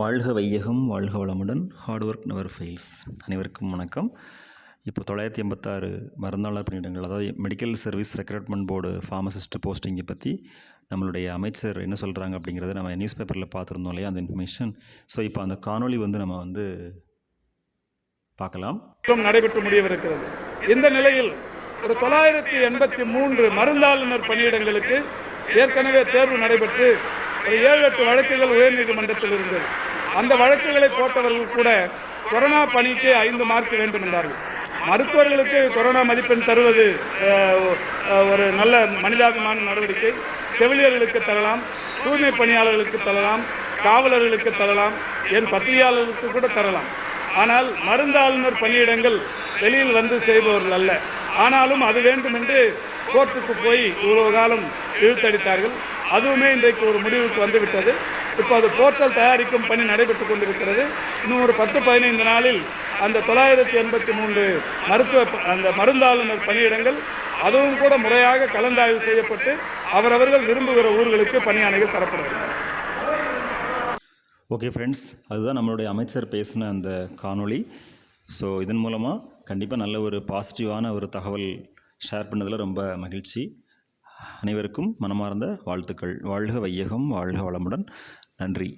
வாழ்க வையகம் வாழ்க வளமுடன் ஹார்ட் ஒர்க் நெவர் ஃபெயில்ஸ். அனைவருக்கும் வணக்கம். இப்போ 986 மருந்தாளர் பணியிடங்கள், அதாவது medical service recruitment board pharmacist போஸ்டிங்கை பற்றி நம்மளுடைய அமைச்சர் என்ன சொல்கிறாங்க அப்படிங்கிறத நம்ம நியூஸ் பேப்பரில் பார்த்துருந்தோம் இல்லையா, அந்த இன்ஃபர்மேஷன். ஸோ இப்போ அந்த காணொளி நம்ம பார்க்கலாம். நடைபெற்று முடியவிருக்கிறது. இந்த நிலையில் ஒரு 983 மருந்தாளுநர் பணியிடங்களுக்கு ஏற்கனவே தேர்வு நடைபெற்று ஒரு 7-8 வழக்குகள் உயர்நீதிமன்றத்தில் இருந்தது. அந்த வழக்குகளை போட்டவர்கள் கூட கொரோனா பணிக்கு 5 மார்க் வேண்டும் என்றார்கள். மருத்துவர்களுக்கு கொரோனா மதிப்பெண் தருவது ஒரு நல்ல மனிதாபிமான நடவடிக்கை. செவிலியர்களுக்கு தரலாம், தூய்மை பணியாளர்களுக்கு தரலாம், காவலர்களுக்கு தரலாம், என் பத்திரிகையாளர்களுக்கு கூட தரலாம். ஆனால் மருந்தாளுநர் பணியிடங்கள் வெளியில் வந்து செய்பவர்கள் அல்ல. ஆனாலும் அது வேண்டும் என்று கோர்ட்டுக்கு போய் இவ்வளவு காலம் இழுத்தடித்தார்கள். அதுவுமே இன்றைக்கு ஒரு முடிவுக்கு வந்துவிட்டது. இப்போ அது போர்ட்டல் தயாரிக்கும் பணி நடைபெற்றுக் கொண்டிருக்கிறது. இன்னும் ஒரு 10-15 நாளில் அந்த 983 அந்த மருந்தாளுநர் பணியிடங்கள் அதுவும் கூட முறையாக கலந்தாய்வு செய்யப்பட்டு அவரவர்கள் விரும்புகிற ஊர்களுக்கு பணியாணைகள் தரப்படுகிறது. ஓகே ஃப்ரெண்ட்ஸ், அதுதான் நம்மளுடைய அமைச்சர் பேசின அந்த காணொளி. ஸோ இதன் மூலமாக கண்டிப்பாக நல்ல ஒரு பாசிட்டிவான ஒரு தகவல் ஷேர் பண்ணதில் ரொம்ப மகிழ்ச்சி. அனைவருக்கும் மனமார்ந்த வாழ்த்துக்கள். வாழ்க வையகம் வாழ்க வளமுடன். நன்றி.